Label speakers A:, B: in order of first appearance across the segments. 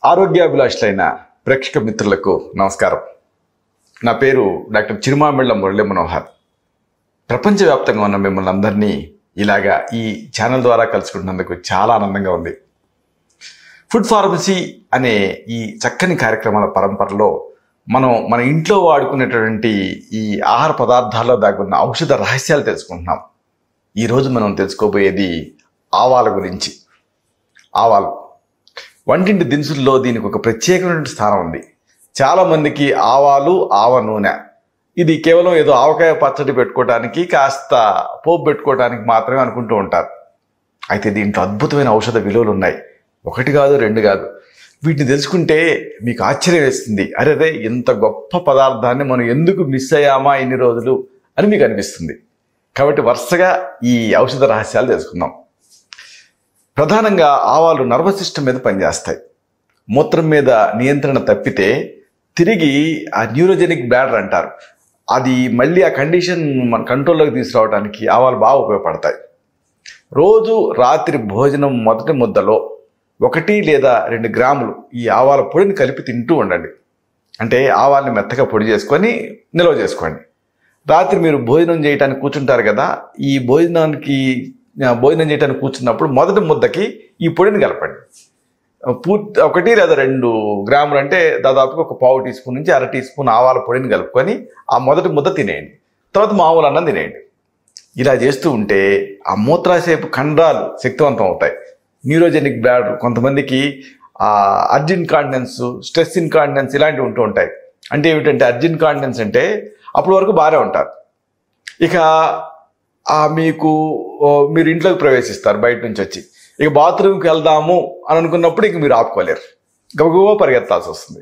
A: ఆరోగ్యాభిలాషులైన ప్రేక్షక మిత్రులకు నమస్కారం. నా పేరు డాక్టర్ చిరుమామిళ్ళ మురళీ మనోహర్. ప్రపంచవ్యాప్తంగా ఉన్న మిమ్మల్ని అందరినీ ఇలాగా ఈ ఛానల్ ద్వారా కలుసుకుంటున్నందుకు చాలా ఆనందంగా ఉంది. ఫుడ్ ఫార్మసీ అనే ఈ చక్కని కార్యక్రమాల పరంపరలో మనం మన ఇంట్లో వాడుకునేటువంటి ఈ ఆహార పదార్థాల్లో దాగున్న ఔషధ రహస్యాలు తెలుసుకుంటున్నాం. ఈరోజు మనం తెలుసుకోబోయేది ఆవాల గురించి. ఆవాలు వంటింటి దినుసుల్లో దీనికి ఒక ప్రత్యేకమైన స్థానం ఉంది. చాలామందికి ఆవాలు, ఆవ నూనె ఇది కేవలం ఏదో ఆవకాయ పచ్చడి పెట్టుకోవడానికి, కాస్త పోపు పెట్టుకోవడానికి మాత్రమే అనుకుంటూ ఉంటారు. అయితే దీంట్లో అద్భుతమైన ఔషధ విలువలు ఉన్నాయి. ఒకటి కాదు, రెండు కాదు. వీటిని తెలుసుకుంటే మీకు ఆశ్చర్యం వేస్తుంది. అరే ఇంత గొప్ప పదార్థాన్ని మనం ఎందుకు మిస్ అయ్యామా ఇన్ని రోజులు అని మీకు అనిపిస్తుంది. కాబట్టి వరుసగా ఈ ఔషధ రహస్యాలు తెలుసుకుందాం. ప్రధానంగా ఆవాలు నర్వస్ సిస్టమ్ మీద పనిచేస్తాయి. మూత్రం మీద నియంత్రణ తప్పితే తిరిగి ఆ న్యూరోజెనిక్ బ్లాడర్ అంటారు, అది మళ్ళీ ఆ కండిషన్ మన కంట్రోల్లోకి తీసుకురావడానికి ఆవాలు బాగా ఉపయోగపడతాయి. రోజు రాత్రి భోజనం మొదటి ముద్దలో 1 లేదా 2 గ్రాములు ఈ ఆవాల పొడిని కలిపి తింటూ ఉండండి. అంటే ఆవాల్ని మెత్తగా పొడి చేసుకొని నిల్వ చేసుకోండి. రాత్రి మీరు భోజనం చేయడానికి కూర్చుంటారు కదా, ఈ భోజనం చేయడానికి కూర్చున్నప్పుడు మొదటి ముద్దకి ఈ పొడిని కలపండి. 1 లేదా 2 గ్రాములు అంటే దాదాపుగా ఒక 1/2 టీ స్పూన్ నుంచి 1/2 టీ స్పూన్ ఆవాల పొడిని కలుపుకొని ఆ మొదటి ముద్ద తినేయండి. తర్వాత మామూలు అన్నం తినేయండి. ఇలా చేస్తూ ఉంటే ఆ మూత్రాశయపు కండరాలు శక్తివంతం అవుతాయి. న్యూరోజెనిక్ బ్లాడర్, కొంతమందికి అర్జిన్ కాంటినెన్స్, స్ట్రెస్ ఇన్కాంటినెన్స్ ఇలాంటివి ఉంటూ ఉంటాయి. అంటే ఏమిటంటే అర్జిన్ కాంటినెన్స్ అంటే అప్పటి వరకు బాగానే ఉంటారు, ఇక మీరు ఇంట్లోకి ప్రవేశిస్తారు బయట నుంచి వచ్చి, ఇక బాత్రూమ్కి వెళ్దాము అని అనుకున్నప్పుడు ఇక మీరు ఆపుకోలేరు, గబగబా పరిగెత్తాల్సి వస్తుంది.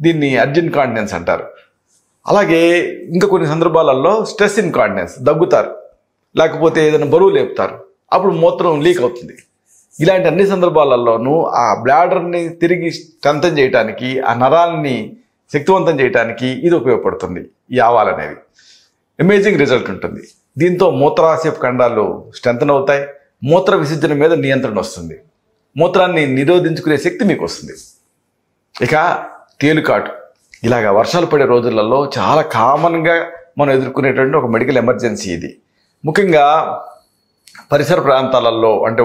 A: దీన్ని అర్జిన్ కాంటినెన్స్ అంటారు. అలాగే ఇంకా కొన్ని సందర్భాలలో స్ట్రెస్ ఇన్కాంటినెన్స్, దగ్గుతారు లేకపోతే ఏదైనా బరువు లేపుతారు, అప్పుడు మూత్రం లీక్ అవుతుంది. ఇలాంటి అన్ని సందర్భాలలోనూ ఆ బ్లాడర్ని తిరిగి స్ట్రెంథన్ చేయడానికి, ఆ నరాన్ని శక్తివంతం చేయడానికి ఇది ఉపయోగపడుతుంది. ఈ ఆవాలు అనేవి అమేజింగ్ రిజల్ట్ ఉంటుంది. దీంతో మూత్రాశయపు కండరాలు స్ట్రెంథన్ అవుతాయి, మూత్ర విసర్జన మీద నియంత్రణ వస్తుంది, మూత్రాన్ని నిరోధించుకునే శక్తి మీకు వస్తుంది. ఇక తేలుకాటు, ఇలాగ వర్షాలు పడే రోజులలో చాలా కామన్గా మనం ఎదుర్కొనేటువంటి ఒక మెడికల్ ఎమర్జెన్సీ ఇది. ముఖ్యంగా పరిసర ప్రాంతాలలో, అంటే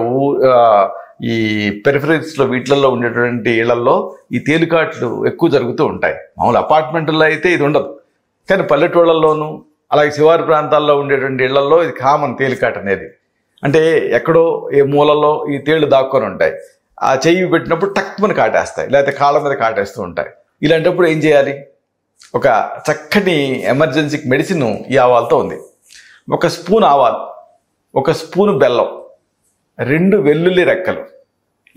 A: ఈ పెరిఫరీస్లో వీటిలలో ఉండేటువంటి ఇళ్లలో ఈ తేలికాట్లు ఎక్కువ జరుగుతూ ఉంటాయి. మామూలు అపార్ట్మెంట్లో అయితే ఇది ఉండదు, కానీ పల్లెటూళ్ళల్లోనూ అలాగే శివారు ప్రాంతాల్లో ఉండేటువంటి ఇళ్లలో ఇది కామన్. తేలికాటు అనేది అంటే ఎక్కడో ఏ మూలలో ఈ తేళ్లు దాక్కొని ఉంటాయి. ఆ చెయ్యి పెట్టినప్పుడు టక్కుమని కాటేస్తాయి, లేకపోతే కాళ్ళ మీద కాటేస్తూ ఉంటాయి. ఇలాంటప్పుడు ఏం చేయాలి? ఒక చక్కని ఎమర్జెన్సీకి మెడిసిన్ ఈ ఆవాలతో ఉంది. 1 స్పూన్ ఆవాలు, 1 స్పూను బెల్లం, 2 వెల్లుల్లి రెక్కలు,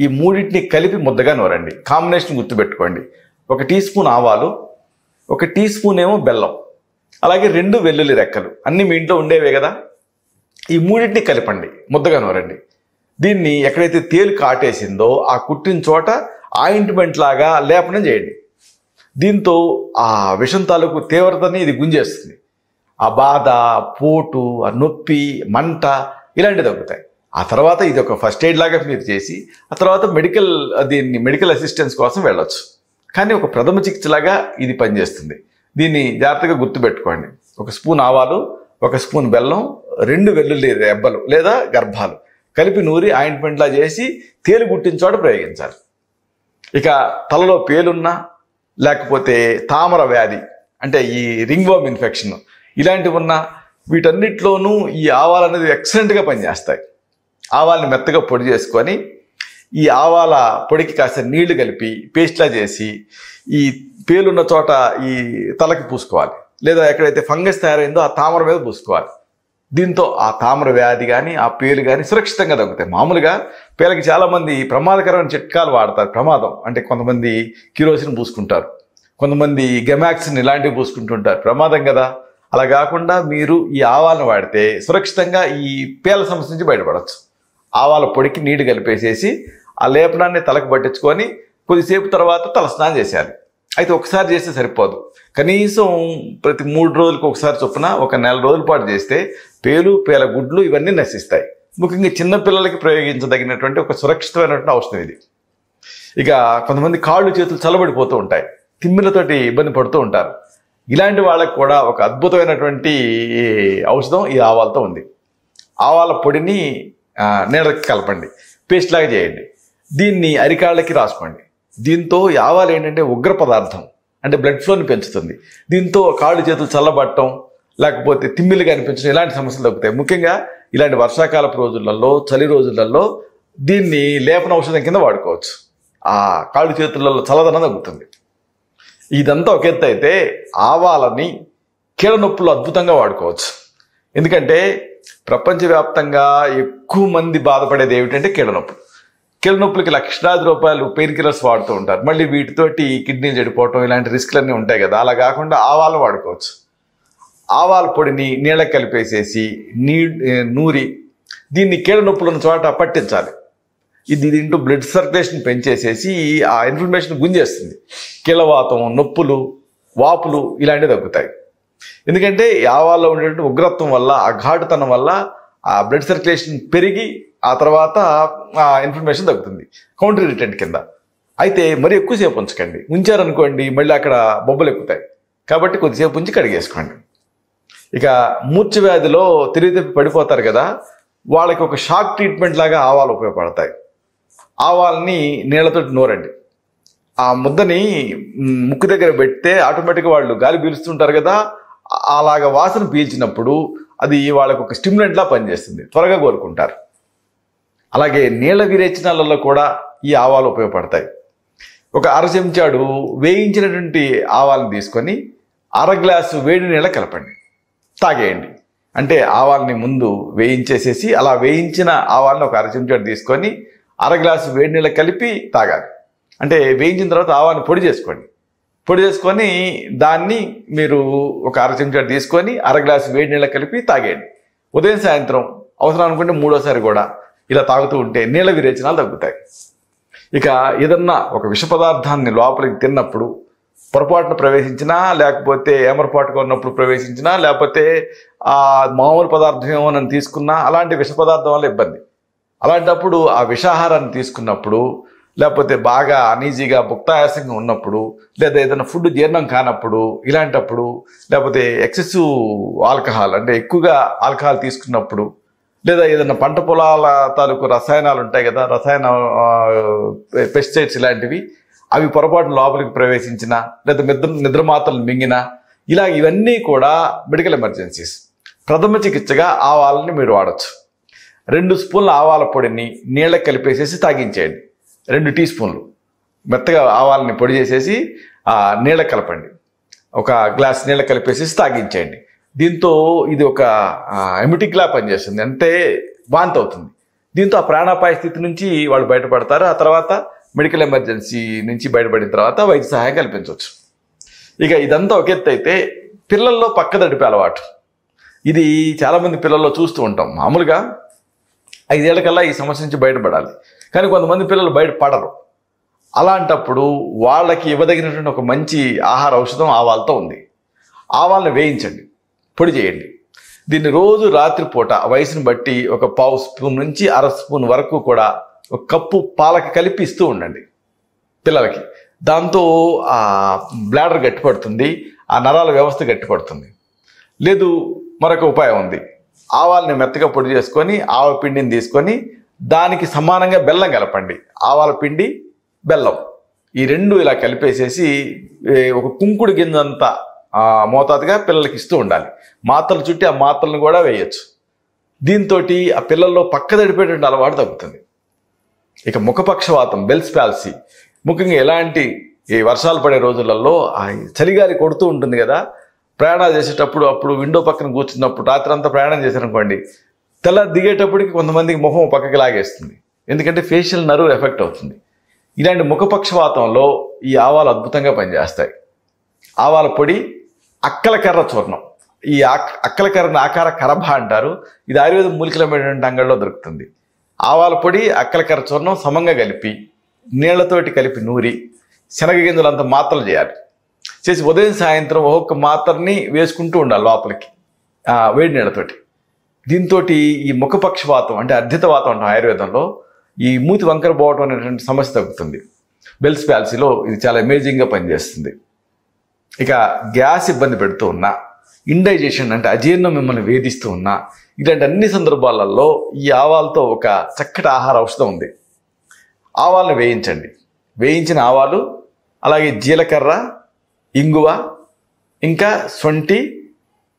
A: ఈ మూడింటిని కలిపి ముద్దగా నూరండి. కాంబినేషన్ గుర్తుపెట్టుకోండి. 1 టీ స్పూన్ ఆవాలు, 1 టీ స్పూన్ ఏమో బెల్లం, అలాగే 2 వెల్లుల్లి రెక్కలు, అన్నీ మీ ఇంట్లో ఉండేవే కదా. ఈ మూడింటిని కలిపండి, ముద్దగా నూరండి. దీన్ని ఎక్కడైతే తేలు కాటేసిందో ఆ కుట్టిన చోట ఆయింట్మెంట్ లాగా లేపనం చేయండి. దీంతో ఆ విషం తాలూకు తీవ్రతని ఇది గుంజేస్తుంది. ఆ బాధ, పోటు, ఆ నొప్పి, మంట ఇలాంటివి తగ్గుతాయి. ఆ తర్వాత ఇది ఒక ఫస్ట్ ఎయిడ్ లాగా మీరు చేసి ఆ తర్వాత మెడికల్ అసిస్టెన్స్ కోసం వెళ్ళొచ్చు. కానీ ఒక ప్రథమ చికిత్సలాగా ఇది పనిచేస్తుంది. దీన్ని జాగ్రత్తగా గుర్తుపెట్టుకోండి. 1 స్పూన్ ఆవాలు, 1 స్పూన్ బెల్లం, 2 వెల్లుల్లి రెబ్బలు లేదా గర్భాలు కలిపి నూరి ఆయింట్మెంట్లా చేసి తేలు గుట్టిన చోట ప్రయోగించాలి. ఇక తలలో పేలున్నా, లేకపోతే తామర వ్యాధి అంటే ఈ రింగ్ వర్మ్ ఇన్ఫెక్షన్ ఇలాంటివి ఉన్నా, వీటన్నిటిలోనూ ఈ ఆవాలు అనేది ఎక్సలెంట్గా పనిచేస్తాయి. ఆవాల్ని మెత్తగా పొడి చేసుకొని ఈ ఆవాల పొడికి కాస్త నీళ్లు కలిపి పేస్ట్లా చేసి ఈ పేలున్న చోట ఈ తలకి పూసుకోవాలి, లేదా ఎక్కడైతే ఫంగస్ తయారైందో ఆ తామర మీద పూసుకోవాలి. దీంతో ఆ తామర వ్యాధి కానీ ఆ పేలు కానీ సురక్షితంగా తగ్గుతాయి. మామూలుగా పేలకి చాలామంది ప్రమాదకరమైన చిట్కాలు వాడతారు. ప్రమాదం అంటే కొంతమంది కిరోసిన్ పూసుకుంటారు, కొంతమంది గెమాక్సిన్ ఇలాంటివి పూసుకుంటుంటారు. ప్రమాదం కదా. అలా కాకుండా మీరు ఈ ఆవాలను వాడితే సురక్షితంగా ఈ పేల సమస్య నుంచి బయటపడవచ్చు. ఆవాల పొడికి నీళ్లు కలిపేసేసి ఆ లేపనాన్ని తలకు పట్టించుకొని కొద్దిసేపు తర్వాత తలస్నానం చేసేయాలి. అయితే ఒకసారి చేస్తే సరిపోదు, కనీసం ప్రతి 3 రోజులకు ఒకసారి చొప్పున 1 నెల రోజుల పాటు చేస్తే పేలు, పేల గుడ్లు ఇవన్నీ నశిస్తాయి. ముఖ్యంగా చిన్నపిల్లలకి ప్రయోగించదగినటువంటి ఒక సురక్షితమైనటువంటి ఔషధం ఇది. ఇక కొంతమంది కాళ్ళు చేతులు చల్లబడిపోతూ ఉంటాయి, తిమ్మిలతోటి ఇబ్బంది పడుతూ ఉంటారు. ఇలాంటి వాళ్ళకి కూడా ఒక అద్భుతమైనటువంటి ఔషధం ఈ ఆవాలతో ఉంది. ఆవాల పొడిని నీళ్ళకి కలపండి, పేస్ట్ లాగా చేయండి, దీన్ని అరికాళ్ళకి రాసుకోండి. దీంతో ఈ ఆవాలు ఏంటంటే ఉగ్ర పదార్థం, అంటే బ్లడ్ ఫ్లోని పెంచుతుంది. దీంతో కాళ్ళు చేతులు చల్లబడటం, లేకపోతే తిమ్మిలు కనిపించడం, ఇలాంటి సమస్యలు తగ్గుతాయి. ముఖ్యంగా ఇలాంటి వర్షాకాలపు రోజులలో, చలి రోజులలో దీన్ని లేపన ఔషధం కింద వాడుకోవచ్చు. ఆ కాళ్ళు చేతులలో చల్లదనం తగ్గుతుంది. ఇదంతా ఒక ఎత్తు అయితే, ఆవాలని కీళ్ళ నొప్పులు అద్భుతంగా వాడుకోవచ్చు. ఎందుకంటే ప్రపంచవ్యాప్తంగా ఎక్కువ మంది బాధపడేది ఏమిటంటే కీళ్ళ నొప్పులు. కీళ్ళ నొప్పులకి లక్షలాది రూపాయలు పెయిన్ కిల్లర్స్ వాడుతూ ఉంటారు. మళ్ళీ వీటితోటి కిడ్నీలు చెడిపోవటం, ఇలాంటి రిస్క్లన్నీ ఉంటాయి కదా. అలా కాకుండా ఆవాలు వాడుకోవచ్చు. ఆవాల పొడిని నీళ్ళకి కలిపేసేసి నూరి దీన్ని కీళ్ళ నొప్పులు ఉన్న చోట పట్టించాలి. ఇది దీంట్లో బ్లడ్ సర్క్యులేషన్ పెంచేసేసి ఆ ఇన్ఫ్లమేషన్ గుంజేస్తుంది. కీళ్ళవాతం, నొప్పులు, వాపులు ఇలాంటివి తగ్గుతాయి. ఎందుకంటే ఆవాల్లో ఉండేటువంటి ఉగ్రత్వం వల్ల, ఆ ఘాటుతనం వల్ల ఆ బ్లడ్ సర్క్యులేషన్ పెరిగి ఆ తర్వాత ఆ ఇన్ఫ్లమేషన్ తగ్గుతుంది, కౌంటర్ ఇరిటెంట్ కింద. అయితే మరి ఎక్కువసేపు ఉంచకండి, ఉంచారనుకోండి మళ్ళీ అక్కడ బొబ్బలు ఎక్కుతాయి. కాబట్టి కొద్దిసేపు ఉంచి కడిగేసుకోండి. ఇక మూర్ఛ వ్యాధిలో తిరిగి పడిపోతారు కదా, వాళ్ళకి ఒక షాక్ ట్రీట్మెంట్ లాగా ఆవాలు ఉపయోగపడతాయి. ఆవాల్ని నీళ్ళతో నూరండి. ఆ ముద్దని ముక్కు దగ్గర పెడితే ఆటోమేటిక్గా వాళ్ళు గాలి పీలుస్తుంటారు కదా, అలాగ వాసన పీల్చినప్పుడు అది వాళ్ళకు ఒక స్టిమ్యులెంట్లా పనిచేస్తుంది, త్వరగా కోలుకుంటారు. అలాగే నీళ్ళ విరేచనాలలో కూడా ఈ ఆవాలు ఉపయోగపడతాయి. ఒక అర చెంచాడు వేయించినటువంటి ఆవాలను తీసుకొని అర గ్లాసు వేడి నీళ్ళ కలపండి, తాగేయండి. అంటే ఆవాల్ని ముందు వేయించేసేసి, అలా వేయించిన ఆవాలను ఒక అర చెంచాడు తీసుకొని అర గ్లాసు వేడి నీళ్ళ కలిపి తాగాలి. అంటే వేయించిన తర్వాత ఆవాన్ని పొడి చేసుకోండి. పొడి చేసుకొని దాన్ని మీరు ఒక అర చెంచాడు తీసుకొని అర గ్లాసు వేడి నీళ్ళ కలిపి తాగేయండి. ఉదయం సాయంత్రం అవసరం అనుకుంటే మూడోసారి కూడా ఇలా తాగుతూ ఉంటే నీళ్ళ విరేచనాలు తగ్గుతాయి. ఇక ఏదన్నా ఒక విష పదార్థాన్ని లోపలికి తిన్నప్పుడు పొరపాటున ప్రవేశించినా, లేకపోతే ఏమరపాటుగా ఉన్నప్పుడు ప్రవేశించినా, లేకపోతే మామూలు పదార్థం ఏమో నన్ను తీసుకున్నా, అలాంటి విష పదార్థం వల్ల ఇబ్బంది. అలాంటప్పుడు ఆ విషాహారాన్ని తీసుకున్నప్పుడు, లేకపోతే బాగా అనీజీగా భుక్తాయాసంగా ఉన్నప్పుడు, లేదా ఏదైనా ఫుడ్ జీర్ణం కానప్పుడు, ఇలాంటప్పుడు, లేకపోతే ఎక్సెసివ్ ఆల్కహాల్ అంటే ఎక్కువగా ఆల్కహాల్ తీసుకున్నప్పుడు, లేదా ఏదైనా పంట పొలాల తాలూకు రసాయనాలు ఉంటాయి కదా, రసాయన పెస్టిసైడ్స్ ఇలాంటివి, అవి పొరపాటున లోపలికి ప్రవేశించినా, లేదా నిద్ర మాత్రలు మింగినా, ఇవన్నీ కూడా మెడికల్ ఎమర్జెన్సీస్. ప్రథమ చికిత్సగా ఆవాలని మీరు వాడచ్చు. 2 స్పూన్ల ఆవాల పొడిని నీళ్ళకి కలిపేసేసి తాగించేయండి. 2 టీ స్పూన్లు మెత్తగా ఆవాలని పొడి చేసేసి నీళ్ళకి కలపండి. ఒక గ్లాస్ నీళ్ళకి కలిపేసేసి తాగించేయండి. దీంతో ఇది ఒక ఎమిటిక్లా పనిచేస్తుంది, అంటే వాంతి అవుతుంది. దీంతో ఆ ప్రాణాపాయ స్థితి నుంచి వాళ్ళు బయటపడతారు. ఆ తర్వాత మెడికల్ ఎమర్జెన్సీ నుంచి బయటపడిన తర్వాత వైద్య సహాయం కల్పించవచ్చు. ఇక ఇదంతా ఒక ఎత్తు అయితే, పిల్లల్లో పక్కదడిపే అలవాటు. ఇది చాలామంది పిల్లల్లో చూస్తూ ఉంటాం. మామూలుగా 5 ఏళ్లకల్లా ఈ సమస్య నుంచి బయటపడాలి, కానీ కొంతమంది పిల్లలు బయటపడరు. అలాంటప్పుడు వాళ్ళకి ఇవ్వదగినటువంటి ఒక మంచి ఆహార ఔషధం ఆవాలతో ఉంది. ఆవాలను వేయించండి, పొడి చేయండి. దీన్ని రోజు రాత్రిపూట వయసుని బట్టి ఒక 1/2 స్పూన్ నుంచి అర స్పూన్ వరకు కూడా ఒక కప్పు పాలకి కలిపి ఇస్తూ ఉండండి పిల్లలకి. దాంతో ఆ బ్లాడర్ గట్టిపడుతుంది, ఆ నరాల వ్యవస్థ గట్టిపడుతుంది. లేదు, మరొక ఉపాయం ఉంది. ఆవాలని మెత్తగా పొడి చేసుకొని ఆవ పిండిని తీసుకొని దానికి సమానంగా బెల్లం కలపండి. ఆవాల పిండి, బెల్లం ఈ రెండు ఇలా కలిపేసేసి ఒక కుంకుడు గింజంతా మోతాదుగా పిల్లలకి ఇస్తూ ఉండాలి. మాత్రలు చుట్టి ఆ మాత్రలను కూడా వేయచ్చు. దీంతో ఆ పిల్లల్లో పక్కదడిపేటువంటి అలవాటు తగ్గుతుంది. ఇక ముఖపక్షవాతం, బెల్స్ పాల్సీ, ముఖ్యంగా ఎలాంటి ఈ వర్షాలు పడే రోజులలో చలిగాలి కొడుతూ ఉంటుంది కదా, ప్రయాణాలు చేసేటప్పుడు అప్పుడు విండో పక్కన కూర్చున్నప్పుడు రాత్రి అంతా ప్రయాణం చేశారనుకోండి, తెల్ల దిగేటప్పటికి కొంతమందికి ముఖం పక్కకి లాగేస్తుంది, ఎందుకంటే ఫేషియల్ నర్వ్ ఎఫెక్ట్ అవుతుంది. ఇలాంటి ముఖపక్షవాతంలో ఈ ఆవాలు అద్భుతంగా పనిచేస్తాయి. ఆవాల పొడి, అక్కలకర్ర చూర్ణం. ఈ అక్కలకర్రను ఆకార కరభ అంటారు. ఇది ఆయుర్వేద మూలికలమైనటువంటి అంగళ్ళలో దొరుకుతుంది. ఆవాల పొడి, అక్కలకర్ర చూర్ణం సమంగా కలిపి నీళ్లతోటి కలిపి నూరి శనగ గింజలంతా మాత్రలు చేయాలి. చేసి ఉదయం సాయంత్రం ఒక్కొక్క మాత్రని వేసుకుంటూ ఉండాలి లోపలికి వేడి నీళ్ళతోటి. దీంతో ఈ ముఖపక్షవాతం అంటే అర్ధితవాతం అంటాం ఆయుర్వేదంలో, ఈ మూతి వంకర పోవటం అనేటువంటి సమస్య తగ్గుతుంది. బెల్స్ పాలసీలో ఇది చాలా అమేజింగ్గా పనిచేస్తుంది. ఇక గ్యాస్ ఇబ్బంది పెడుతూ ఉన్నా, ఇండైజెషన్ అంటే అజీర్ణం మిమ్మల్ని వేధిస్తూ ఉన్నా, ఇలాంటి అన్ని సందర్భాలలో ఈ ఆవాలతో ఒక చక్కటి ఆహార ఔషధం ఉంది. ఆవాలను వేయించండి. వేయించిన ఆవాలు, అలాగే జీలకర్ర, ఇంగువ, ఇంకా శొంఠి,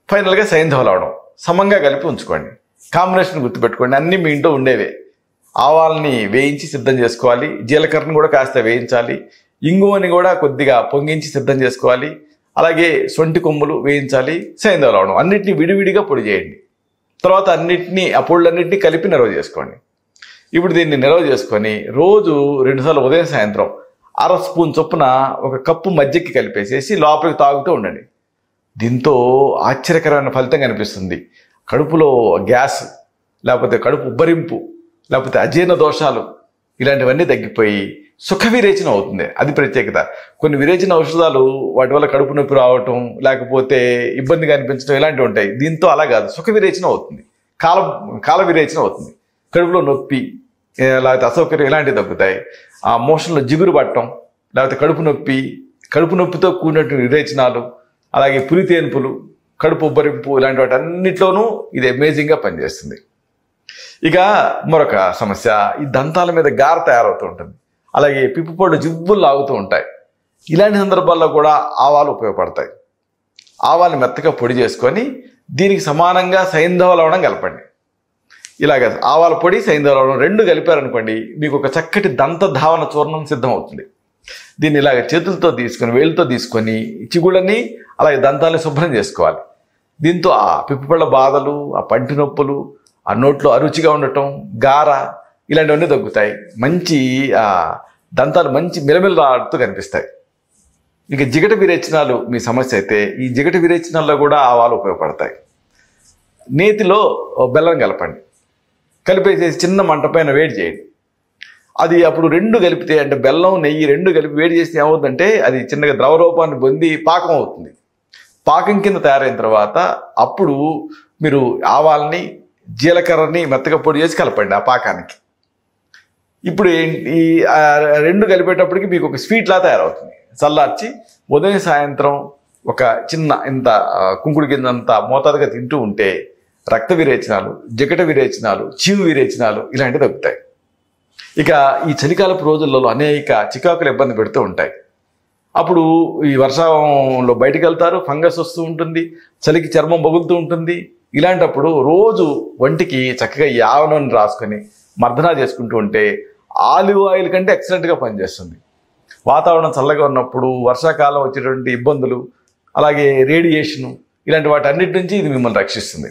A: ఫైనల్గా సైంధవ లవణం సమంగా కలిపి ఉంచుకోండి. కాంబినేషన్ గుర్తుపెట్టుకోండి, అన్నీ మీ ఇంట్లో ఉండేవే. ఆవాలని వేయించి సిద్ధం చేసుకోవాలి, జీలకర్రను కూడా కాస్త వేయించాలి, ఇంగువని కూడా కొద్దిగా పొంగించి సిద్ధం చేసుకోవాలి, అలాగే శొంఠి కొమ్ములు వేయించాలి, సైంధవ లవణం అన్నింటినీ విడివిడిగా పొడి చేయండి. తర్వాత ఆ పొడులన్నింటినీ కలిపి నిల్వ చేసుకోండి. ఇప్పుడు దీన్ని నిల్వ చేసుకొని రోజు 2 సార్లు ఉదయం సాయంత్రం 1/2 స్పూన్ చొప్పున 1 కప్పు మజ్జిగకి కలిపేసేసి లోపలికి తాగుతూ ఉండండి. దీంతో ఆశ్చర్యకరమైన ఫలితం కనిపిస్తుంది. కడుపులో గ్యాస్, లేకపోతే కడుపు ఉబ్బరింపు, లేకపోతే అజీర్ణ దోషాలు ఇలాంటివన్నీ తగ్గిపోయి సుఖ విరేచనం అవుతుంది. అది ప్రత్యేకత. కొన్ని విరేచన ఔషధాలు వాటి వల్ల కడుపు నొప్పి రావటం, లేకపోతే ఇబ్బందిగా అనిపించడం ఇలాంటివి ఉంటాయి. దీంతో అలా కాదు, సుఖ విరేచనం అవుతుంది, కాల విరేచనం అవుతుంది. కడుపులో నొప్పి, లేకపోతే అసౌకర్యం ఇలాంటివి తగ్గుతాయి. ఆ మోషన్లో జిగురు పట్టడం, లేకపోతే కడుపు నొప్పితో కూడినటువంటి విరేచనాలు, అలాగే పులితేన్పులు, కడుపు ఉబ్బరింపు ఇలాంటి వాటి అన్నిట్లోనూ ఇది అమేజింగ్గా పనిచేస్తుంది. ఇక మరొక సమస్య, ఈ దంతాల మీద గార తయారవుతూ ఉంటుంది, అలాగే పిప్పుపళ్ళు జివ్వులు లాగుతూ ఉంటాయి. ఇలాంటి సందర్భాల్లో కూడా ఆవాలు ఉపయోగపడతాయి. ఆవాలను మెత్తగా పొడి చేసుకొని దీనికి సమానంగా సైంధవ లవణం కలపండి. ఇలాగ ఆవాల పొడి, సైంధవ లవణం 2 కలిపారనుకోండి, మీకు ఒక చక్కటి దంత ధావన చూర్ణం సిద్ధం అవుతుంది. దీన్ని ఇలాగ చేతులతో తీసుకొని, వేళ్ళతో తీసుకొని చిగుళ్ళని అలాగే దంతాలని శుభ్రం చేసుకోవాలి. దీంతో ఆ పిప్పుపళ్ళ బాధలు, ఆ పంటి నొప్పులు, ఆ నోట్లో అరుచిగా ఉండటం, గార ఇలాంటివన్నీ తగ్గుతాయి. మంచి దంతాలు మంచి మిలమిలలాడుతూ కనిపిస్తాయి. ఇక జిగట విరేచనాలు మీ సమస్య అయితే ఈ జిగట విరేచనాల్లో కూడా ఆవాలు ఉపయోగపడతాయి. నేతిలో బెల్లం కలపండి, కలిపేసేసి చిన్న మంట పైన వేడి చేయండి. అది అప్పుడు 2 కలిపితే, అంటే బెల్లం నెయ్యి 2 కలిపి వేడి చేస్తే ఏమవుతుందంటే అది చిన్నగా ద్రవ రూపాన్ని పొంది పాకం అవుతుంది. పాకం కింద తయారైన తర్వాత అప్పుడు మీరు ఆవాల్ని, జీలకర్రని మెత్తగా పొడి చేసి కలపండి ఆ పాకానికి. ఇప్పుడు ఈ 2 కలిపేటప్పటికి మీకు ఒక స్వీట్లా తయారవుతుంది. చల్లార్చి ఉదయం సాయంత్రం ఒక చిన్న ఇంత కుంకుడు కిందంత మోతాదుగా తింటూ ఉంటే రక్త విరేచనాలు, జిగట విరేచనాలు, చీము విరేచనాలు ఇలాంటివి తగ్గుతాయి. ఇక ఈ చలికాలపు రోజులలో అనేక చికాకులు ఇబ్బంది పెడుతూ ఉంటాయి. అప్పుడు ఈ వర్షంలో బయటకు వెళ్తారు, ఫంగస్ వస్తూ ఉంటుంది, చలికి చర్మం పగులుతూ ఉంటుంది. ఇలాంటప్పుడు రోజు ఒంటికి చక్కగా ఈ ఆవ నూనె రాసుకొని మర్దనా చేసుకుంటూ ఉంటే ఆలివ్ ఆయిల్ కంటే ఎక్సలెంట్గా పనిచేస్తుంది. వాతావరణం చల్లగా ఉన్నప్పుడు, వర్షాకాలం వచ్చేటువంటి ఇబ్బందులు, అలాగే రేడియేషను ఇలాంటి వాటి అన్నిటి నుంచి ఇది మిమ్మల్ని రక్షిస్తుంది.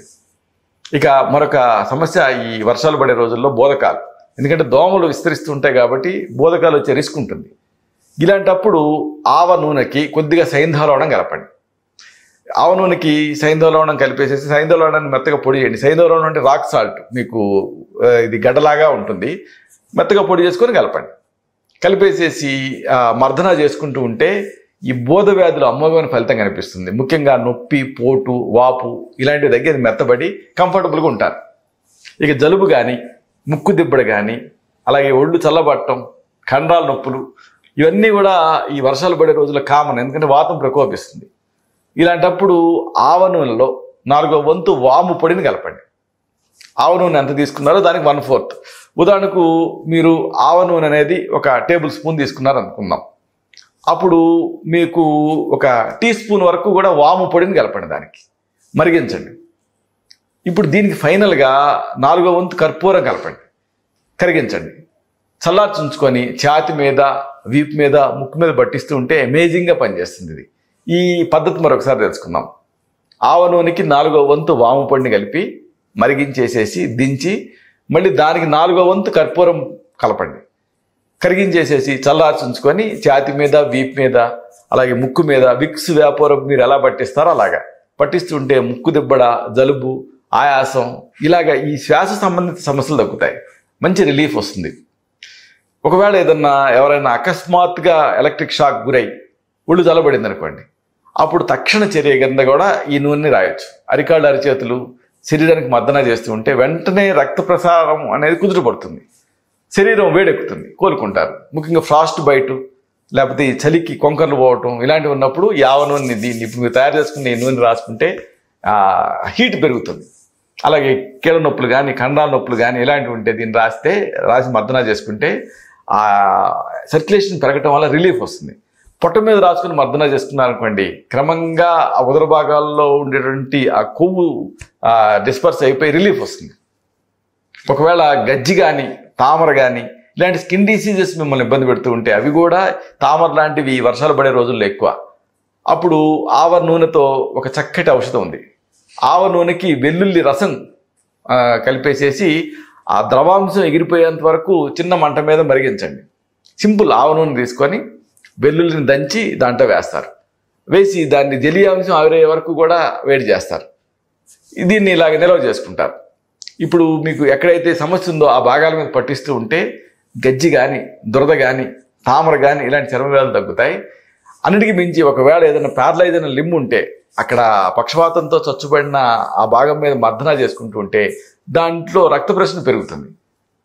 A: ఇక మరొక సమస్య, ఈ వర్షాలు పడే రోజుల్లో బోధకాలు. ఎందుకంటే దోమలు విస్తరిస్తూ ఉంటాయి కాబట్టి బోధకాలు వచ్చే రిస్క్ ఉంటుంది. ఇలాంటప్పుడు ఆవ నూనెకి కొద్దిగా సైంధవ లవణం కలపండి. ఆవ నూనెకి సైంధవ లవణం కలిపేసేసి సైంధవ లవణాన్ని మెత్తగా పొడి చేయండి. సైంధవ లవణం అంటే రాక్ సాల్ట్, మీకు ఇది గడ్డలాగా ఉంటుంది. మెత్తగా పొడి చేసుకొని కలపండి. కలిపేసేసి మర్దనా చేసుకుంటూ ఉంటే ఈ బోధ వ్యాధులు అమోఘమైన ఫలితం కనిపిస్తుంది. ముఖ్యంగా నొప్పి, పోటు, వాపు ఇలాంటివి దగ్గర మెత్తబడి కంఫర్టబుల్గా ఉంటారు. ఇక జలుబు కానీ, ముక్కు దిబ్బడ కానీ, అలాగే ఒళ్ళు చల్లబట్టడం, కండరాల నొప్పులు ఇవన్నీ కూడా ఈ వర్షాలు పడే రోజుల్లో కామన్. ఎందుకంటే వాతం ప్రకోపిస్తుంది. ఇలాంటప్పుడు ఆవ నూనెలో 4వ వంతు వాము పొడిని కలపండి. ఆవ నూనె ఎంత తీసుకున్నారో దానికి 1/4. ఉదాహరణకు మీరు ఆవ నూనె అనేది 1 టేబుల్ స్పూన్ తీసుకున్నారు అనుకుందాం. అప్పుడు మీకు 1 టీ స్పూన్ వరకు కూడా వాము పొడిని కలపండి, దానికి మరిగించండి. ఇప్పుడు దీనికి ఫైనల్గా 4వ వంతు కర్పూరం కలపండి, కరిగించండి. చల్లార్చుంచుకొని ఛాతి మీద, వీపు మీద, ముక్కు మీద పట్టిస్తూ ఉంటే అమేజింగ్గా పనిచేస్తుంది ఇది. ఈ పద్ధతి మరొకసారి తెలుసుకుందాం. ఆవ నూనెకి 4వ వంతు వాము పొడిని కలిపి మరిగించేసేసి దించి మళ్ళీ దానికి 4వ వంతు కర్పూరం కలపండి, కరిగించేసేసి చల్లార్చుంచుకొని ఛాతి మీద, వీపు మీద, అలాగే ముక్కు మీద విక్స్ వ్యాపోరం మీరు ఎలా పట్టిస్తారో అలాగా పట్టిస్తుంటే ముక్కు దిబ్బడ, జలుబు, ఆయాసం ఇలాగ ఈ శ్వాస సంబంధిత సమస్యలు తగ్గుతాయి. మంచి రిలీఫ్ వస్తుంది. ఒకవేళ ఎవరైనా అకస్మాత్తుగా ఎలక్ట్రిక్ షాక్ గురై ఒళ్ళు చల్లబడింది అనుకోండి, అప్పుడు తక్షణ చర్య కింద కూడా ఈ నూనెని రాయొచ్చు. అరికాళ్ళు, అరిచేతులు శరీరానికి మర్దన చేస్తూ ఉంటే వెంటనే రక్త ప్రసారం అనేది కుదుటపడుతుంది. శరీరం వేడెక్కుతుంది, కోలుకుంటారు. ముఖ్యంగా ఫ్రాస్ట్ బైట్ లేకపోతే ఈ చలికి కొంకర్లు పోవటం ఇలాంటివి ఉన్నప్పుడు ఈ ఆవ నూనె, దీన్ని ఇప్పుడు మీరు తయారు చేసుకునే ఈ నూనె రాసుకుంటే హీట్ పెరుగుతుంది. అలాగే కీళ్ళ నొప్పులు కానీ కండరాల నొప్పులు కానీ ఇలాంటివి ఉంటే దీన్ని రాసి మర్దన చేసుకుంటే ఆ సర్క్యులేషన్ పెరగటం వల్ల రిలీఫ్ వస్తుంది. పొట్ట మీద రాసుకుని మర్దన చేసుకున్నారనుకోండి, క్రమంగా ఆ ఉదర భాగాల్లో ఉండేటువంటి ఆ కొవ్వు డిస్పర్స్ అయిపోయి రిలీఫ్ వస్తుంది. ఒకవేళ గజ్జి కానీ తామర కానీ ఇలాంటి స్కిన్ డిసీజెస్ మిమ్మల్ని ఇబ్బంది పెడుతూ ఉంటే, అవి కూడా తామర లాంటివి వర్షాలు పడే రోజుల్లో ఎక్కువ, అప్పుడు ఆవ నూనెతో ఒక చక్కటి ఔషధం ఉంది. ఆవ నూనెకి వెల్లుల్లి రసం కలిపేసేసి ఆ ద్రవాంశం ఎగిరిపోయేంత వరకు చిన్న మంట మీద మరిగించండి. సింపుల్. ఆవ నూనె తీసుకొని వెల్లుల్లిని దంచి దాంట్లో వేస్తారు. వేసి దాన్ని జలీయాంశం ఆవిరయ్యే వరకు కూడా వేడి చేస్తారు. దీన్ని ఇలాగ నిల్వ చేసుకుంటారు. ఇప్పుడు మీకు ఎక్కడైతే సమస్య ఉందో ఆ భాగాల మీద పట్టిస్తూ ఉంటే గజ్జి కానీ దురద కానీ తామర కానీ ఇలాంటి చర్మ వ్యాధులు తగ్గుతాయి. అన్నిటికీ మించి ఒకవేళ ఏదైనా ప్యారలైజ్ అయిన లింబ్ ఉంటే, అక్కడ పక్షవాతంతో చచ్చుబడిన ఆ భాగం మీద మర్దన చేసుకుంటూ ఉంటే దాంట్లో రక్త ప్రసరణ పెరుగుతుంది.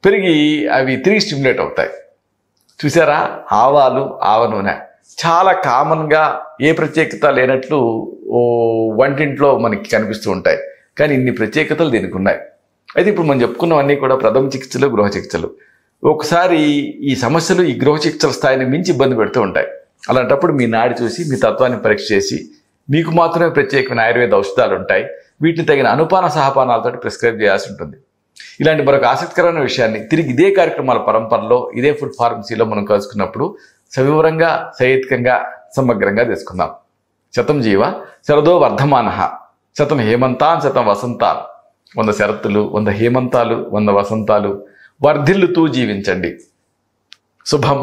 A: పెరిగి అవి తిరిగి స్టిమ్యులేట్ అవుతాయి. చూసారా, ఆవాలు ఆవ నూనె చాలా కామన్గా ఏ ప్రత్యేకత లేనట్లు వంటింట్లో మనకి కనిపిస్తూ ఉంటాయి, కానీ ఇన్ని ప్రత్యేకతలు దీనికి ఉన్నాయి. అయితే ఇప్పుడు మనం చెప్పుకున్నవన్నీ కూడా ప్రథమ చికిత్సలు, గృహ చికిత్సలు. ఒకసారి ఈ సమస్యలు ఈ గృహ చికిత్సల స్థాయిని మించి ఇబ్బంది పెడుతూ ఉంటాయి. అలాంటప్పుడు మీ నాడి చూసి మీ తత్వాన్ని పరీక్ష చేసి మీకు మాత్రమే ప్రత్యేకమైన ఆయుర్వేద ఔషధాలు ఉంటాయి, వీటిని తగిన అనుపాన సహపానాలతో ప్రిస్క్రైబ్ చేయాల్సి ఉంటుంది. ఇలాంటి మరొక ఆసక్తికరమైన విషయాన్ని తిరిగి ఇదే కార్యక్రమాల పరంపరలో ఇదే ఫుడ్ ఫార్మసీలో మనం కలుసుకున్నప్పుడు సవివరంగా, సహేతుకంగా, సమగ్రంగా తెలుసుకుందాం. శతం జీవ శరదో వర్ధమానః, శతం హేమంతాన్ శతం వసంతాన్. 100 శరత్తులు, 100 హేమంతాలు, 100 వసంతాలు వర్ధిల్లుతూ జీవించండి. శుభం.